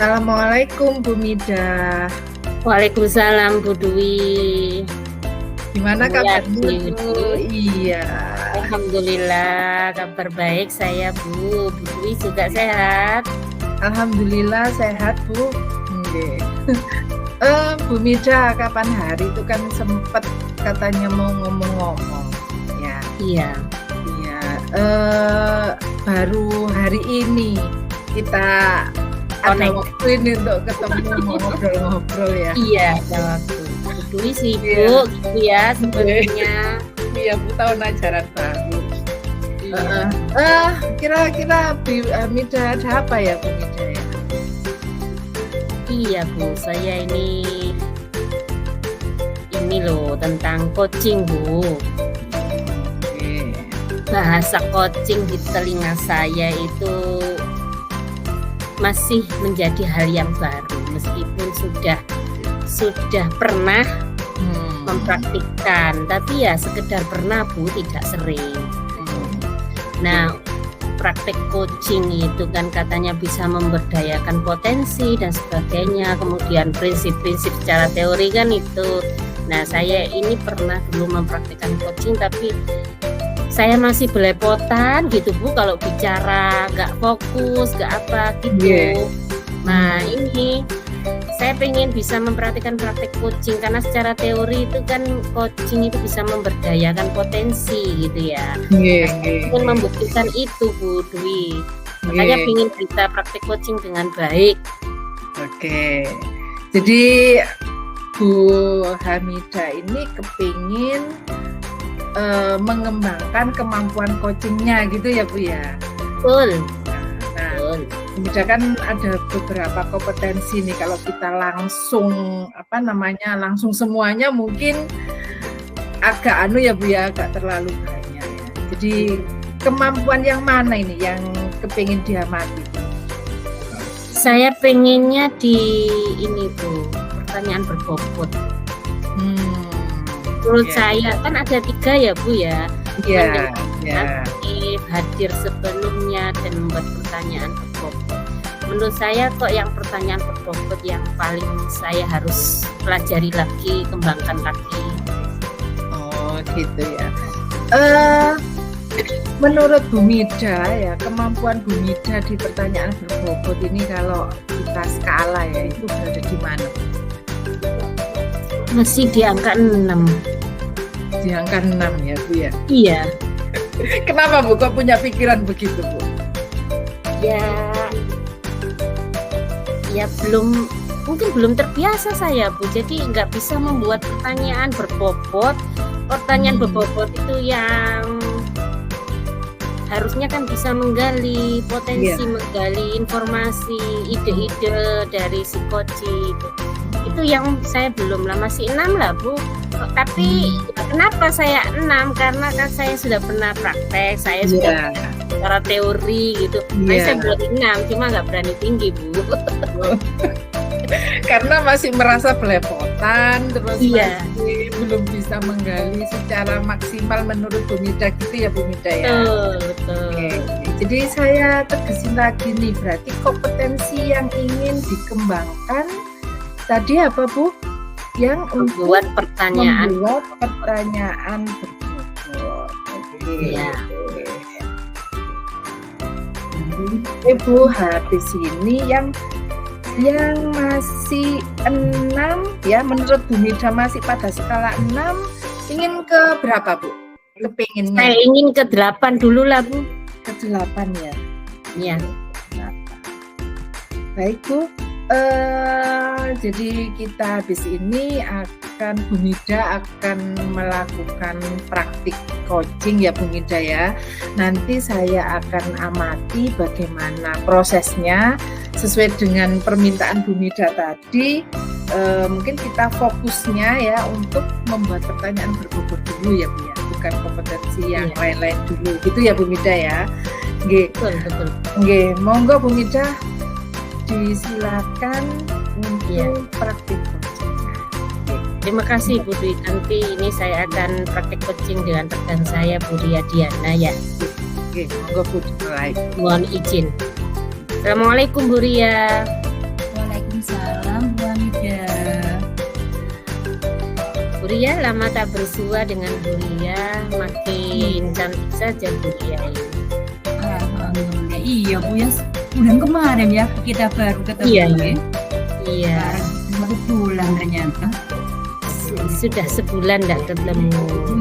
Assalamualaikum Bu Mida. Waalaikumsalam Bu Dwi. Gimana kabarnya Bu? Iya. Alhamdulillah kabar baik saya Bu. Bu Dwi juga sehat? Alhamdulillah sehat Bu. Nggih. Bu Mida, kapan hari itu kan sempat katanya mau ngomong-ngomong ya. Iya. Iya. Baru hari ini kita ada waktu ini untuk ketemu ngobrol-ngobrol ya. Iya, ada waktu. Bu Dwi sibuk gitu ya sebenarnya. Iya, Bu, tahun ajaran baru. Kira-kira Mida ada apa ya Bu Mida ya? Iya Bu, saya ini loh tentang coaching Bu. Bahasa coaching di telinga saya itu masih menjadi hal yang baru meskipun sudah pernah mempraktikkan, tapi ya sekedar pernah Bu, tidak sering. Nah, praktek coaching itu kan katanya bisa memberdayakan potensi dan sebagainya, kemudian prinsip-prinsip secara teori kan itu. Nah, saya ini pernah dulu mempraktikkan coaching tapi saya masih belepotan gitu Bu, kalau bicara nggak fokus, nggak apa gitu. Nah ini saya pengen bisa memperhatikan praktek coaching karena secara teori itu kan coaching itu bisa memberdayakan potensi gitu ya. Ingin membuktikan itu Bu Dwi, makanya ingin bisa praktek coaching dengan baik. Oke, jadi Bu Hamida ini kepingin mengembangkan kemampuan coachingnya gitu ya Bu ya. Betul. Nah, kemudian ada beberapa kompetensi nih, kalau kita langsung langsung semuanya mungkin agak ya Bu ya, agak terlalu banyak ya. Jadi kemampuan yang mana ini yang kepingin diamati? Saya pengennya di ini Bu, pertanyaan berbobot. Menurut saya kan ada 3 ya Bu ya. Aktif, hadir sebelumnya, dan membuat pertanyaan berbobot. Menurut saya kok yang pertanyaan berbobot yang paling saya harus pelajari lagi, kembangkan lagi. Oh gitu ya. Menurut Bu Mida ya, kemampuan Bu Mida di pertanyaan berbobot ini kalau kita skala ya, itu berada di mana? Masih di angka 6. Di angka 6 ya Bu ya? Iya. Kenapa Bu kok punya pikiran begitu Bu? Ya mungkin belum terbiasa saya Bu, jadi nggak bisa membuat pertanyaan berbobot. Pertanyaan berbobot itu yang harusnya kan bisa menggali potensi, menggali informasi, ide-ide dari si coach itu yang saya belum lah, masih 6 lah Bu. Tapi kenapa saya 6? Karena kan saya sudah pernah praktek, saya sudah secara teori gitu. Saya belum 6, cuma nggak berani tinggi Bu. Karena masih merasa belepotan, terus masih belum bisa menggali secara maksimal menurut Bu Mida gitu ya Bu Mida ya. Betul. Jadi saya tegesin lagi nih, berarti kompetensi yang ingin dikembangkan tadi apa Bu? Yang membuat pertanyaan berbobot. Iya. Bu, habis ini yang masih 6 ya, menurut Bu Mida masih pada skala 6, ingin ke berapa Bu? Kepinginnya? Saya ingin ke 8 dulu lah Bu. Ke 8 ya? Iya. Baik Bu. Jadi kita habis ini Bu Mida akan melakukan praktik coaching ya Bu Mida ya. Nanti saya akan amati bagaimana prosesnya sesuai dengan permintaan Bu Mida tadi. Mungkin kita fokusnya ya untuk membuat pertanyaan berbobot dulu ya Bu ya, bukan kompetensi yang lain-lain dulu gitu ya Bu Mida ya. Betul. Monggo Bu Mida, disilakan untuk praktik coaching. Terima kasih Bu Dwi. Nanti ini saya akan praktik coaching dengan rekan saya Bu Ria Diana ya. Monggo Bu dimulai. Mohon izin. Assalamualaikum Bu Ria. Waalaikumsalam Bu Hamida. Bu Ria lama tak bersua dengan Bu Ria, makin cantik saja Bu Ria ini. Alhamdulillah. Iya Bu ya, bulan kemarin ya kita baru ketemu. Iya. Ya. Iya, Baru bulan ternyata. sudah sebulan tidak ketemu.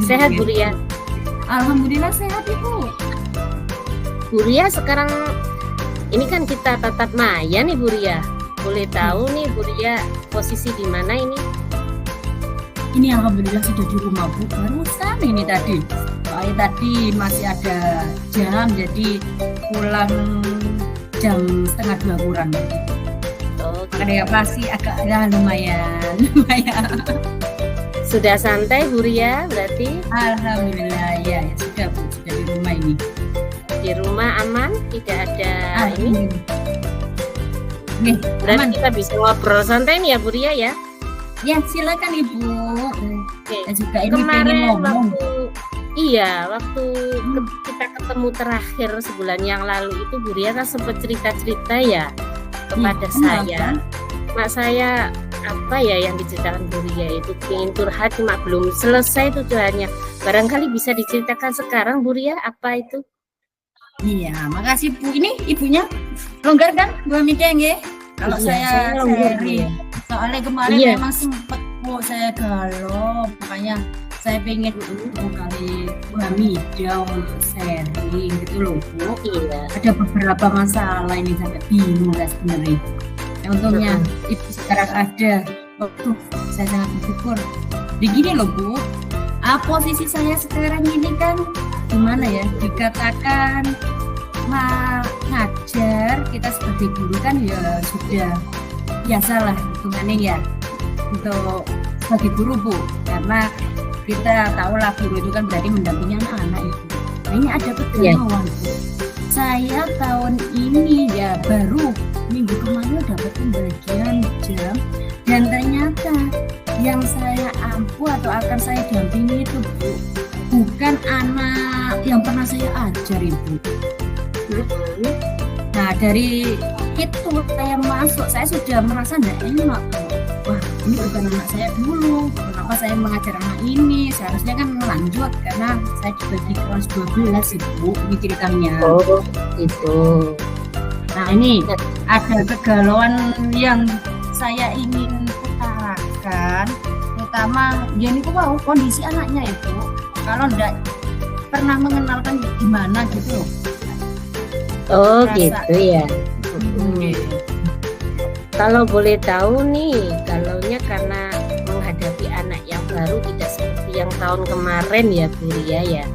Sehat Bu Ria? Alhamdulillah sehat Ibu. Bu Ria sekarang ini kan kita tatap maya nih Bu Ria. Boleh tahu nih Bu Ria posisi di mana ini? Ini alhamdulillah sudah di rumah Bu. Barusan ini tadi. Soalnya tadi masih ada jam, jadi pulang jam 1:30 kurang. Oh, Makanya masih agak ya, lumayan. sudah santai Bu Ria berarti? Alhamdulillah ya, sudah Bu, sudah di rumah ini. Di rumah aman, tidak ada ini. Nih, Berarti aman. kita bisa ngobrol santai nih ya Bu Ria ya. Ya silakan Ibu. Oke. Saya juga ini pengen Kemarin ngomong. waktu kita ketemu terakhir sebulan yang lalu itu Bu Ria kan sempat cerita-cerita ya kepada saya. Mak saya apa ya yang diceritakan Bu Ria itu ingin curhat cuma belum selesai tujuannya. Barangkali bisa diceritakan sekarang Bu Ria apa itu? Iya, makasih Bu. Ini ibunya longgar kan Bu Hamida nggih? Kalau Iya, saya longgar, sharing. ya. Soalnya kemarin Iya. memang sempet Bu saya galau, makanya saya pengen kali Bu Hamida untuk sharing gitu loh Bu. Iya. Ada beberapa masalah ini sampai bingung lah sebenarnya. Yang untungnya ibu sekarang ada. Waktu saya sangat bersyukur. Begini loh Bu, posisi saya sekarang ini kan gimana ya, dikatakan ngajar kita sebagai guru kan ya sudah biasalah hitungannya ya untuk sebagai guru Bu, karena kita tahu lah guru itu kan berarti mendampingi anak-anak itu. Nah ini ada kegalauan Bu. Saya tahun ini ya baru minggu kemarin dapat pembagian jam, dan ternyata yang saya ampu atau akan saya dampingi itu Bu, bukan anak yang pernah saya ajar itu. Nah dari itu saya masuk, saya sudah merasa tidak enak. Wah ini bukan anak saya dulu, kenapa saya mengajar anak ini? Seharusnya kan lanjut karena saya dibagi kelas 12 Ibu, ini ceritanya. Oh, itu. Nah ini ada kegalauan yang saya ingin utarakan, terutama ya ini wow, kondisi anaknya itu kalau tidak pernah mengenalkan gimana gitu loh. Oh, Rasa. gitu ya. Kalau boleh tahu nih, galaunya karena menghadapi anak yang baru tidak seperti yang tahun kemarin ya Bu Ria ya.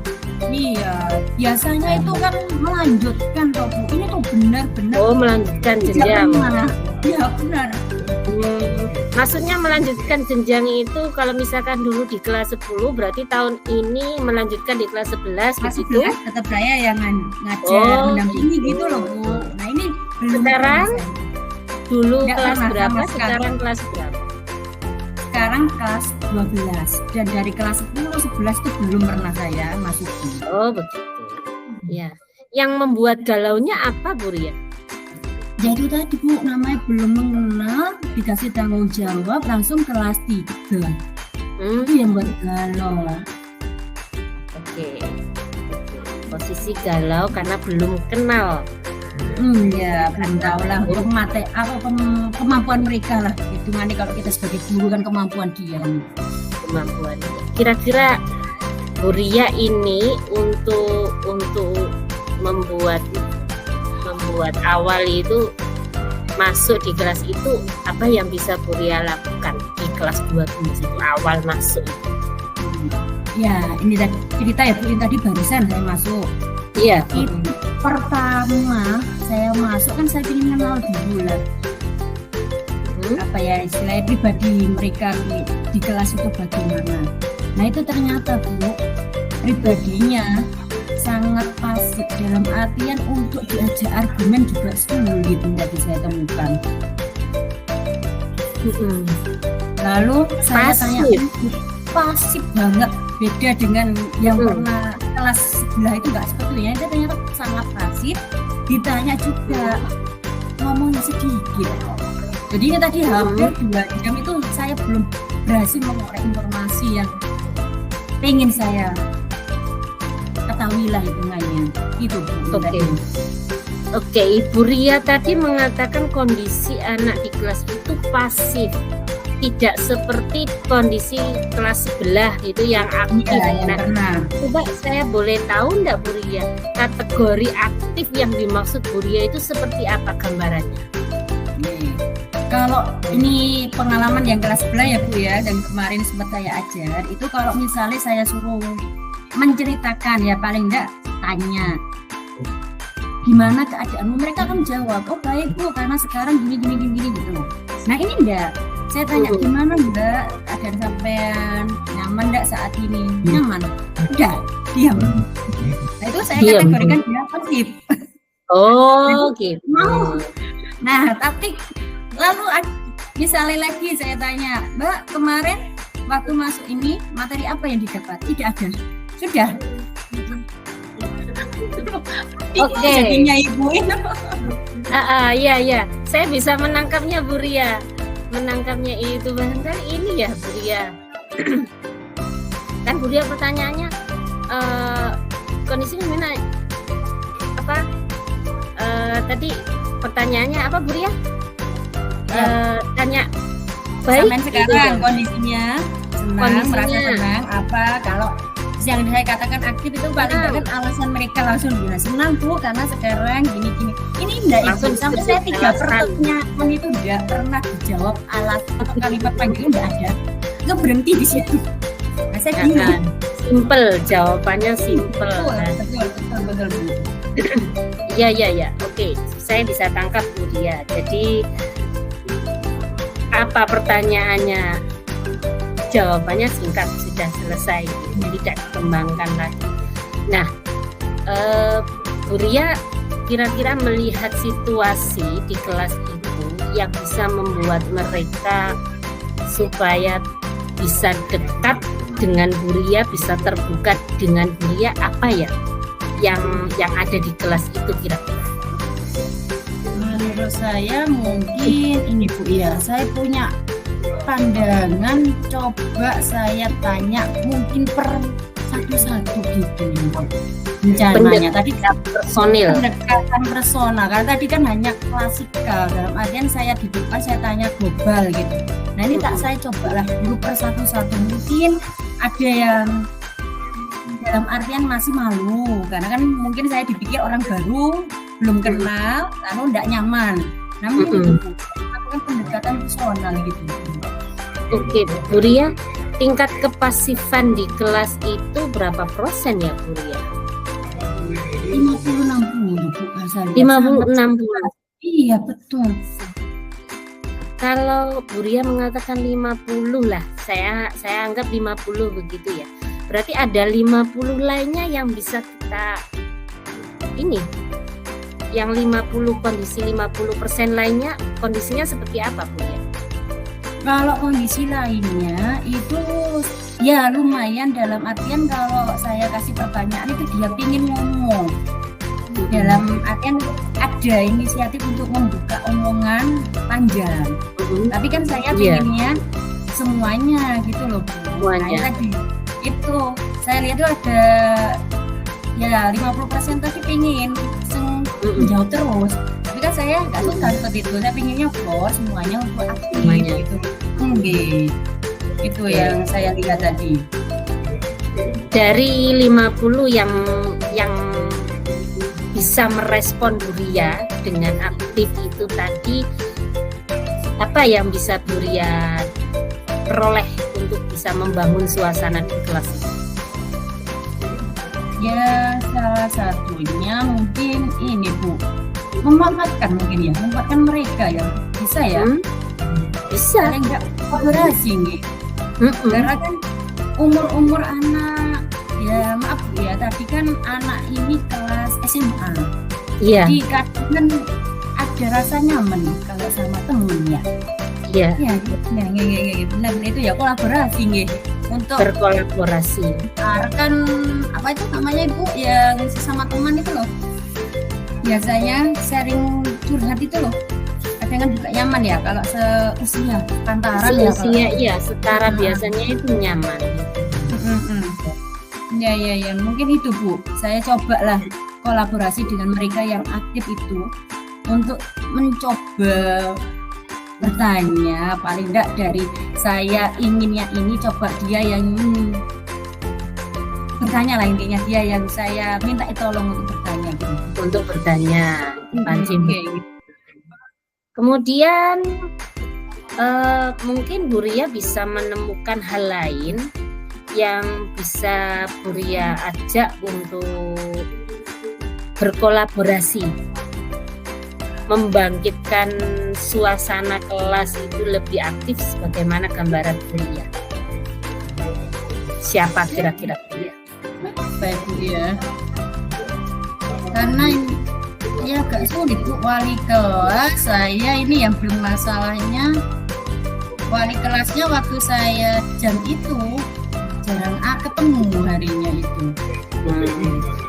Iya, biasanya itu kan melanjutkan toh Bu. Ini tuh benar-benar Oh, melanjutkan tidak jenjang. pernah. Iya benar. Maksudnya melanjutkan jenjang itu kalau misalkan dulu di kelas 10 berarti tahun ini melanjutkan di kelas 11 Kelas begitu. 11 tetap saya yang ngajar Oh, mendampingi gitu. gitu loh Bu. Nah ini belum Sekarang? pernah saya. Dulu Nggak kelas pernah berapa, sama sekali. sekarang kelas berapa? Sekarang kelas 12 dan dari kelas 10 11 itu belum pernah saya masuki. Oh, begitu. Ya. Yang membuat galaunya apa Bu Ria? Ya itu tadi Bu, namanya belum mengenal, dikasih tanggung jawab langsung kelas 3. Itu yang buat galau. Oke. Posisi galau karena belum kenal. Ya belum tahu lah untuk kemampuan mereka lah. Hitungannya kalau kita sebagai guru kan kemampuan dia. Kemampuan. Kira-kira Bu Ria ini untuk membuat awal itu masuk di kelas itu apa yang bisa Bu Ria lakukan di kelas 12 itu awal masuk? Ya ini tadi cerita ya Bu, ini tadi barusan saya masuk. Iya. Itu pertama saya masuk kan saya ingin kenal dulu lah. Apa ya istilahnya pribadi mereka di kelas itu bagaimana. Nah itu ternyata Bu, pribadinya sangat pasif dalam artian untuk diajak argumen juga sulit tadi saya temukan. Lalu saya tanya pasif banget, beda dengan yang pernah kelas sebelah itu nggak seperti itu ya, dia ternyata sangat pasif. Ditanya juga ngomongnya sedikit. Jadi ini tadi hampir 2 jam itu saya belum berhasil mengorek informasi yang pengen saya ketahui lah hitungannya. Itu Bu. Oke. Oke, Ibu Ria tadi mengatakan kondisi anak di kelas itu pasif, tidak seperti kondisi kelas sebelah itu yang aktif. Nah, coba saya boleh tahu enggak Bu Ria, kategori aktif yang dimaksud Bu Ria itu seperti apa gambarannya? Kalau ini pengalaman yang kelas sebelah ya Bu ya, dan kemarin sempat saya ajar, itu kalau misalnya saya suruh menceritakan ya paling enggak tanya gimana keadaanmu, mereka akan jawab, oh baik Bu, karena sekarang gini gitu. Nah ini enggak, saya tanya gimana enggak keadaan sampean, nyaman enggak saat ini? Nyaman, udah diam. Nah itu saya kategorikan dia pasif. Oh gitu. Mau. Nah tapi lalu misalnya lagi saya tanya, Mbak kemarin waktu masuk ini materi apa yang didapat? Tidak ada, sudah. Oke. Jadinya Ibu itu. Iya. Saya bisa menangkapnya Bu Ria. Menangkapnya itu barangkali ini ya Bu Ria. Kan Bu Ria pertanyaannya kondisi gimana? Apa? Tadi pertanyaannya apa Bu Ria? Tanya baik. Sampai sekarang kondisinya senang, merasa senang. Apa kalau yang saya katakan aktif itu paling banget alasan mereka langsung bilang senang Bu karena sekarang gini. Ini enggak Ibu, sampai saya 3 pertanyaan itu enggak pernah dijawab alasan atau kalimat panjang enggak ada. Nggak berhenti di situ. Nah, saya bingung. Simple, jawabannya simple. Betul Bu. Iya. Oke, saya bisa tangkap Bu Ria. Jadi apa pertanyaannya? Jawabannya singkat, sudah selesai, tidak dikembangkan lagi. Nah, Bu Ria kira-kira melihat situasi di kelas itu yang bisa membuat mereka supaya bisa dekat dengan Bu Ria, bisa terbuka dengan Bu Ria, apa ya yang ada di kelas itu kira-kira? Menurut saya mungkin ini Bu ya, saya punya pandangan, coba saya tanya mungkin per satu-satu gitu rencananya. Tadi personil, pendekatan personal, karena tadi kan hanya klasikal, dalam artian saya di depan saya tanya global gitu. Nah ini tak saya cobalah dulu per satu-satu, mungkin ada yang dalam artian masih malu karena kan mungkin saya dipikir orang baru, belum kenal, lalu tidak nyaman. Namun itu lakukan pendekatan personal gitu. Oke, Bu Ria, tingkat kepasifan di kelas itu berapa persen ya Bu Ria? 50-60 Bu. 50-60. Iya betul. Kalau Bu Ria mengatakan 50 lah, saya anggap 50 begitu ya. Berarti ada 50 lainnya yang bisa kita ini. Yang 50 kondisi 50% lainnya kondisinya seperti apa Bu Ria? Kalau kondisi lainnya itu ya lumayan, dalam artian kalau saya kasih pertanyaan itu dia pingin ngomong, dalam artian ada inisiatif untuk membuka omongan panjang. Tapi kan saya pinginnya semuanya gitu loh Bu. Nah, tadi itu saya lihat tuh ada ya 50% tadi pingin jauh terus. Tapi kan saya nggak suka seperti itu, saya pinginnya floor semuanya untuk aktif gitu. Itu yang saya lihat tadi. Dari 50 yang bisa merespon Bu Ria dengan aktif itu tadi, apa yang bisa Bu Ria peroleh untuk bisa membangun suasana di kelas itu? Ya salah satunya mungkin ini Bu, memanfaatkan mungkin ya, memanfaatkan mereka ya, bisa ya? Bisa. Karena enggak kolaborasi nih. Karena kan umur anak, ya maaf ya, tapi kan anak ini kelas SMA. Iya. Jadi kadang ada rasa nyaman kalau sama temennya. Iya. Ya, benar itu ya kolaborasi nih. Untuk berkolaborasi. Kan apa itu namanya Ibu yang sesama teman itu loh. Biasanya sharing curhat itu loh. Ada dengan juga nyaman ya kalau seusia pantaran ya. Seusia iya, setara biasanya itu nyaman. Ya, mungkin itu Bu. Saya cobalah kolaborasi dengan mereka yang aktif itu untuk mencoba bertanya, paling enggak dari saya inginnya ini, coba dia yang bertanya lah, intinya dia yang saya minta tolong untuk bertanya gitu. Untuk bertanya, Panci. Kemudian mungkin Bu Ria bisa menemukan hal lain yang bisa Bu Ria ajak untuk berkolaborasi, membangkitkan suasana kelas itu lebih aktif. Sebagaimana gambaran Bu Ria, siapa kira-kira Bu Ria? Baik Bu ya, karena ya agak sulit Bu, wali kelas saya ini yang belum masalahnya wali kelasnya waktu saya jam itu jarang ketemu harinya itu.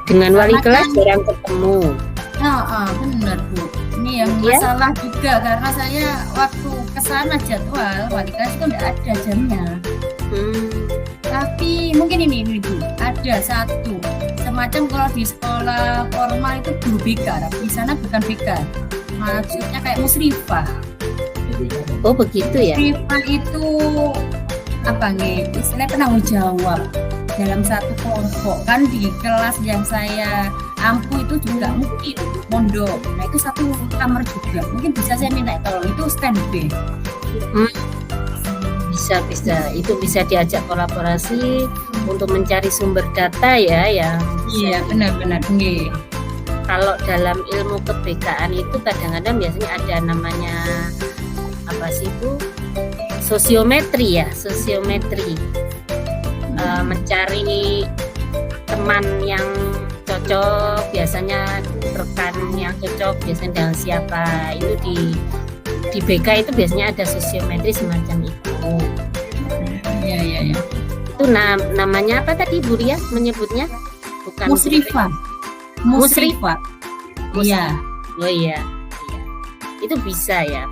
Dengan wali Karena kelas kan- jarang ketemu. Benar Bu, ini yang masalah juga karena saya waktu kesana jadwal wali kelas itu tidak ada jamnya. Tapi mungkin ini Bu, ada satu semacam kalau di sekolah formal itu guru BK, di sana bukan BK, maksudnya kayak musrifah. Oh begitu ya. Musrifah itu apa nih? Istilahnya penanggung jawab dalam satu kelompok. Kan di kelas yang saya ampu itu juga mungkin mondok. Nah itu satu kamar juga. Mungkin bisa saya minta tolong, itu stand B. Bisa itu bisa diajak kolaborasi untuk mencari sumber data ya yang Iya benar-benar nggih. kalau dalam ilmu ke-BK-an itu kadang-kadang biasanya ada namanya apa sih Bu, sosiometri ya, mencari teman yang cocok, biasanya rekan yang cocok biasanya dengan siapa. Itu di BK itu biasanya ada sosiometri semacam itu. Iya. Itu namanya apa tadi Bu Ria menyebutnya? Bukan Musrifah. Musrifah. Iya. Oh iya. Itu bisa ya.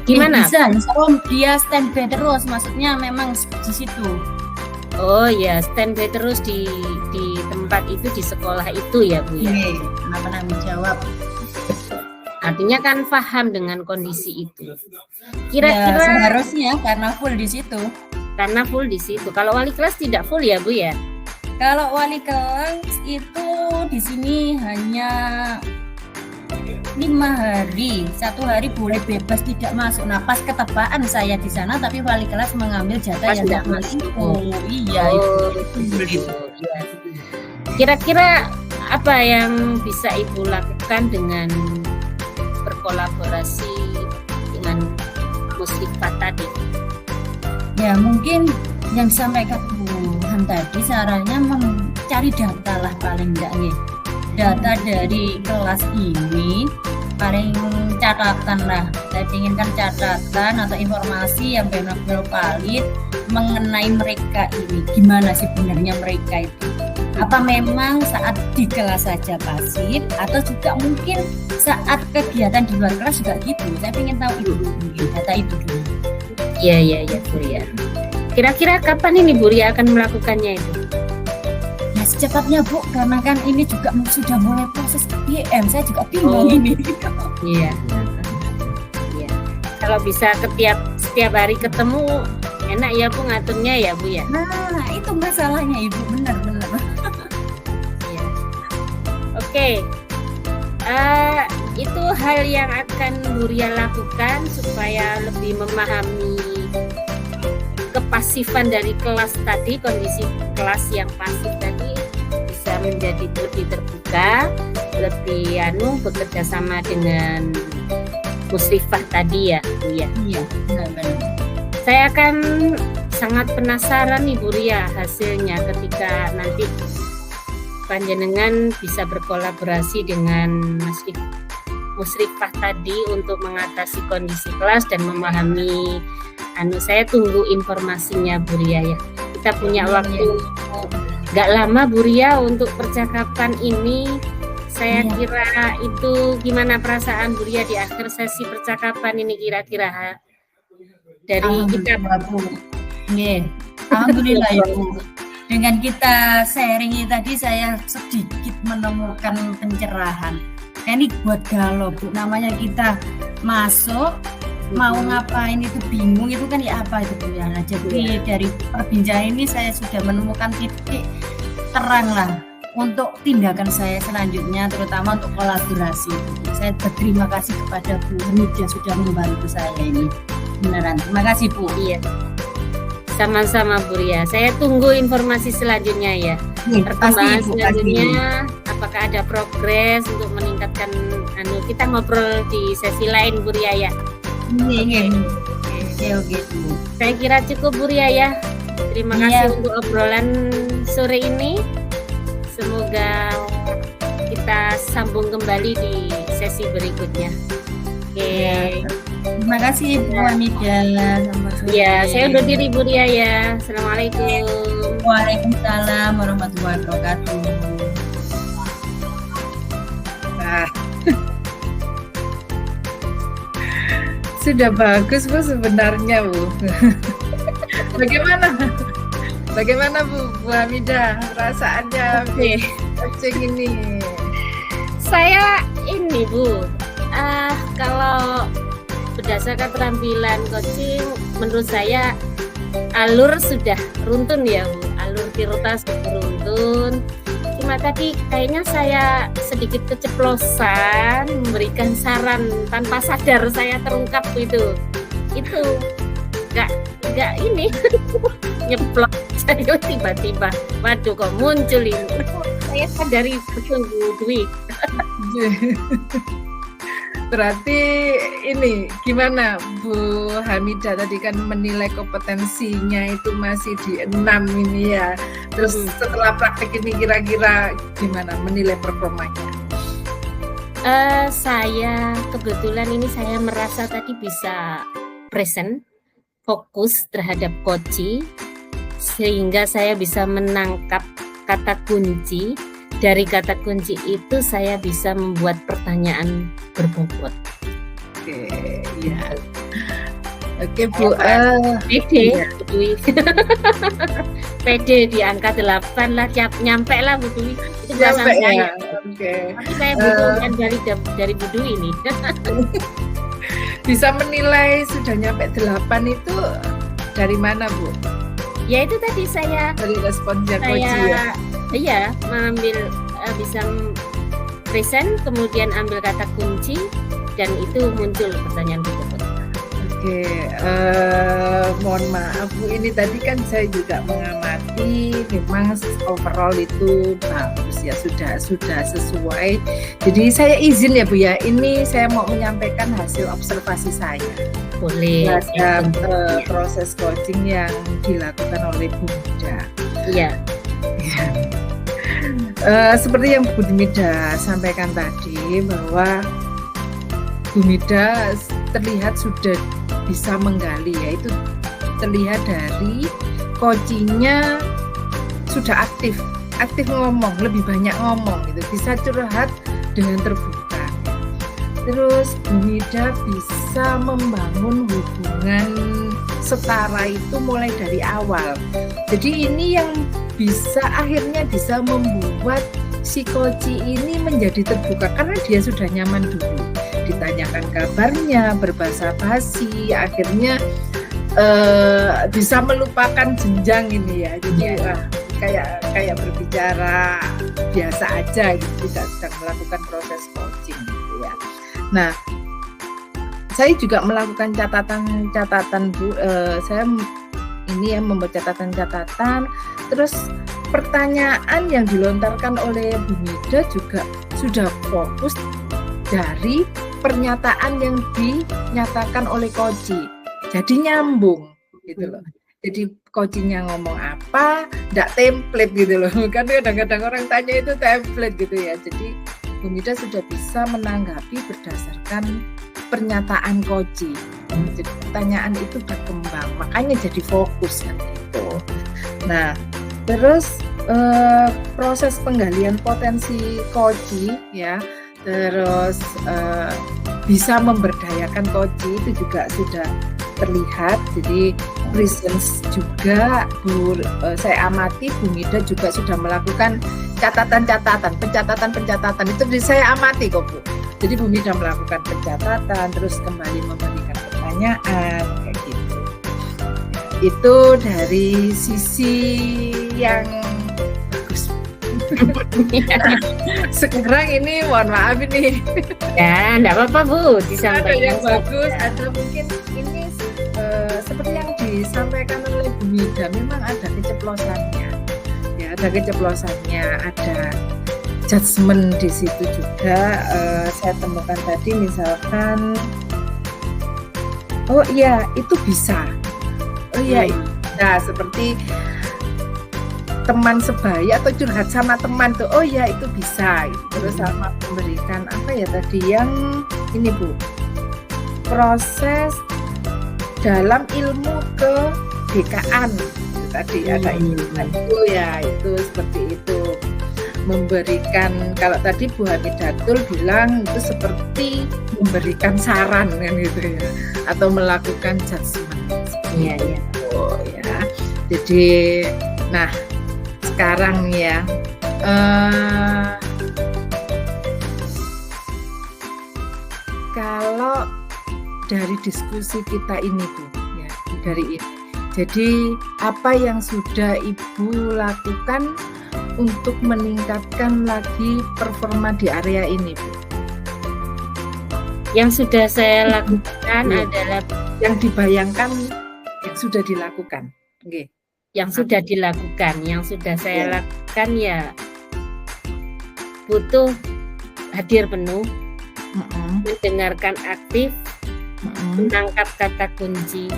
Gimana? Bisa, insya dia standby terus, maksudnya memang di situ. Oh ya, standby terus di tempat itu, di sekolah itu ya Bu ya. Kenapa nanggung jawab? Artinya kan paham dengan kondisi itu. Ya, Kira-kira seharusnya karena full di situ. karena full di situ. Kalau wali kelas tidak full ya Bu ya? Kalau wali kelas itu di sini hanya 5 hari, 1 hari boleh bebas tidak masuk. Nah pas ketebaan saya di sana, tapi wali kelas mengambil jatah Pas yang tidak tidak masuk. masuk. Iya itu. Iya. Kira-kira apa yang bisa Ibu lakukan dengan berkolaborasi dengan musrifah tadi? Ya mungkin yang disampaikan Bu Han tadi sarannya mencari data lah paling enggak nih. Data dari kelas ini paling catatan lah. Saya inginkan catatan atau informasi yang benar-benar valid mengenai mereka ini. Gimana sih benarnya mereka itu? Apa memang saat di kelas saja pasif atau juga mungkin saat kegiatan di luar kelas juga gitu? Saya ingin tahu itu mungkin data itu dulu. Iya Bu Ria. Kira-kira kapan ini Bu Ria akan melakukannya itu? Ya secepatnya Bu, karena kan ini juga sudah mulai proses IM, saya juga bingung ini. Iya. Iya. Kalau bisa setiap hari ketemu, enak ya Bu ngaturnya ya Bu ya. Nah itu masalahnya Ibu, benar-benar. Iya. Oke. Itu hal yang akan Bu Ria lakukan supaya lebih memahami kepasifan dari kelas tadi, kondisi kelas yang pasif tadi bisa menjadi lebih terbuka, lebih bekerja sama dengan musrifah tadi ya Bu ya. Iya, benar-benar. Saya akan sangat penasaran nih Bu Ria hasilnya ketika nanti panjenengan bisa berkolaborasi dengan musrifah tadi untuk mengatasi kondisi kelas dan memahami. Saya tunggu informasinya Bu Ria ya. Kita punya waktu gak lama Bu Ria untuk percakapan ini. Saya Iya. kira itu gimana perasaan Bu Ria di akhir sesi percakapan ini kira-kira dari kita. Alhamdulillah Bu. Nggih. Alhamdulillah ya Bu. Dengan kita sharing ini tadi saya sedikit menemukan pencerahan. Ini buat galau Bu, namanya kita masuk mau ngapain itu bingung itu kan ya apa itu Bu ya. Nah, jadi dari perbincangan ini saya sudah menemukan titik terang lah untuk tindakan saya selanjutnya, terutama untuk kolaborasi. Saya berterima kasih kepada Bu Hamida sudah membantu saya ini. Beneran, terima kasih Bu. Iya. Sama-sama Bu Ria. Saya tunggu informasi selanjutnya ya. Perkembangan Bu, selanjutnya, apakah ada progres untuk meningkatkan kita ngobrol di sesi lain Bu Ria ya. Oke Bu. Saya kira cukup Bu Ria ya. Terima kasih untuk obrolan sore ini. Semoga kita sambung kembali di sesi berikutnya. Oke. Terima kasih Bu Hamida. Ya, saya undur diri Bu Ria ya. Assalamualaikum. Waalaikumsalam warahmatullahi wabarakatuh. Nah, sudah bagus Bu sebenarnya Bu. Bagaimana Bu Hamida perasaannya coaching ini? Saya ini Bu, kalau berdasarkan keterampilan coaching, menurut saya alur sudah runtun ya Bu, alur Tirta sudah runtun. Cuma tadi kayaknya saya sedikit keceplosan memberikan saran tanpa sadar saya terungkap itu nggak ini nyeplok saya tiba-tiba, waduh kok muncul ini. Saya sadari betul Bu Dwi. Berarti ini gimana Bu Hamida tadi kan menilai kompetensinya itu masih di 6 ini ya. Terus setelah praktek ini kira-kira gimana menilai performanya? Saya kebetulan ini saya merasa tadi bisa present, fokus terhadap coaching, sehingga saya bisa menangkap kata kunci. Dari kata kunci itu saya bisa membuat pertanyaan berbobot. Oke, ya. Oke Bu, pede, Bu Dwi. Pede di angka 8 lah, nyampe lah Bu Dwi. Itu perasaan saya. Oke. Tapi saya butuhkan dari Bu Dwi ini. Bisa menilai sudah nyampe 8 itu dari mana Bu? Ya itu tadi saya dari responsnya coaching ya? Iya, mengambil bisa present, kemudian ambil kata kunci, dan itu muncul pertanyaan berbobot. Oke, mohon maaf Bu, ini tadi kan saya juga mengamati, memang overall itu bagus ya, sudah sesuai. Jadi saya izin ya Bu ya, ini saya mau menyampaikan hasil observasi saya. Boleh. Terhadap proses coaching yang dilakukan oleh Bu Hamida. Iya. Seperti yang Bu Hamida sampaikan tadi, bahwa Bu Hamida terlihat sudah bisa menggali, yaitu terlihat dari coachingnya sudah aktif ngomong, lebih banyak ngomong gitu, bisa curhat dengan terbuka. Terus Bu Hamida bisa membangun hubungan setara itu mulai dari awal. Jadi ini yang akhirnya bisa membuat si coach ini menjadi terbuka karena dia sudah nyaman dulu. Ditanyakan kabarnya, berbahasa basi, akhirnya bisa melupakan jenjang ini ya. Jadi kayak berbicara biasa aja gitu, tidak sedang melakukan proses coaching gitu ya. Nah, saya juga melakukan catatan Bu, saya ini yang membuat catatan, terus pertanyaan yang dilontarkan oleh Bu Hamida juga sudah fokus dari pernyataan yang dinyatakan oleh coach, jadi nyambung gitu loh. Jadi coachingnya ngomong apa, enggak template gitu loh, kan kadang-kadang orang tanya itu template gitu ya. Jadi Bu Hamida sudah bisa menanggapi berdasarkan pernyataan coach. Jadi pertanyaan itu berkembang, makanya jadi fokus kan gitu. Nah, Terus proses penggalian potensi Koji ya, terus bisa memberdayakan Koji itu juga sudah terlihat. Jadi presence juga saya amati Bu Mida juga sudah melakukan pencatatan itu saya amati kok Bu. Jadi Bu Mida melakukan pencatatan terus kembali memberikan pertanyaan kayak gitu. Itu dari sisi yang bagus. Sekarang ini mohon maaf ini. Ya, enggak apa-apa Bu, disampaikan. Ada yang bagus, ada mungkin ini seperti yang disampaikan oleh Bu Mida, memang ada keceplosannya. Ya, ada keceplosannya, ada judgement di situ juga. Saya temukan tadi misalkan, oh iya itu bisa. Oh iya, nah seperti teman sebaya atau curhat sama teman tuh, oh ya itu bisa. Terus sama memberikan apa ya tadi yang ini Bu, proses dalam ilmu kedekaan tadi ada itu ya, itu seperti itu memberikan. Kalau tadi Bu Hamidatul bilang itu seperti memberikan saran kan gitu ya, atau melakukan judgement. Iya, iya. Oh ya. Jadi nah sekarang ya kalau dari diskusi kita ini Bu ya, dari ini. Jadi apa yang sudah Ibu lakukan untuk meningkatkan lagi performa di area ini Bu? Yang sudah saya lakukan adalah yang dibayangkan yang sudah dilakukan. Okay. Yang sudah dilakukan, yang sudah saya lakukan ya butuh hadir penuh, mendengarkan aktif, menangkap kata kunci.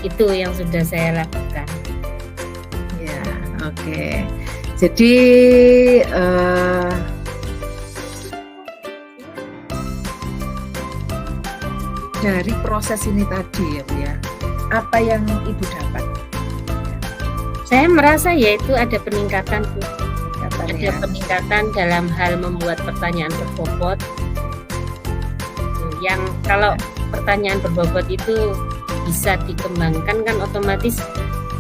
Itu yang sudah saya lakukan. Ya, oke. Jadi dari proses ini tadi ya Bu ya, apa yang Ibu dapat? Saya merasa yaitu ada peningkatan Bu. Ada ya. peningkatan dalam hal membuat pertanyaan berbobot. Yang kalau pertanyaan berbobot itu bisa dikembangkan kan otomatis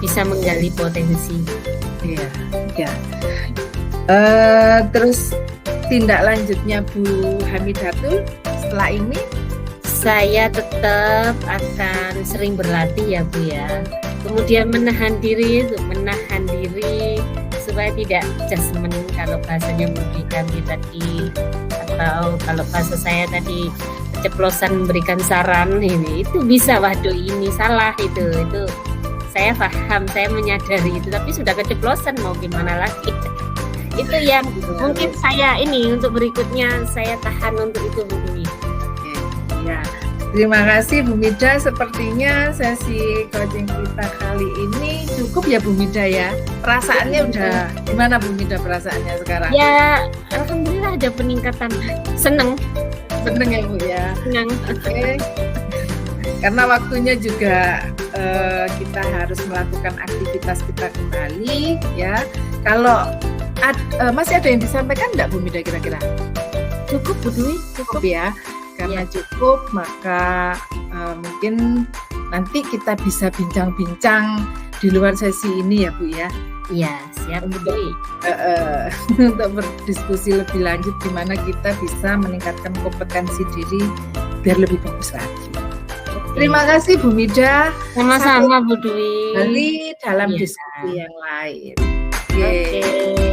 bisa menggali potensi. Iya, ya. Terus tindak lanjutnya Bu Hamidatul setelah ini? Saya tetap akan sering berlatih ya Bu ya. Kemudian menahan diri supaya tidak judgement kalau bahasanya memberikan tadi, atau kalau bahasa saya tadi keceplosan memberikan saran ini, itu bisa waduh ini salah itu saya paham, saya menyadari itu, tapi sudah keceplosan mau gimana lagi. Itu yang mungkin saya ini untuk berikutnya saya tahan untuk itu Bu Dwi. Ya, terima kasih Bu Mida. Sepertinya sesi coaching kita kali ini cukup ya Bu Mida ya. Perasaannya udah gimana Bu Mida perasaannya sekarang? Ya, alhamdulillah ada peningkatan. Seneng ya Bu ya. Senang. Oke. Karena waktunya juga kita harus melakukan aktivitas kita kembali ya. Kalau masih ada yang disampaikan enggak Bu Mida kira-kira? Cukup Bu Dwi, cukup ya. Karena cukup, maka mungkin nanti kita bisa bincang-bincang di luar sesi ini ya Bu ya. Iya, siap Bu Dwi. Untuk berdiskusi lebih lanjut gimana kita bisa meningkatkan kompetensi diri biar lebih bagus lagi. Terima kasih Bu Mida. Sama-sama Bu Dwi. Dari dalam diskusi yang lain. Oke.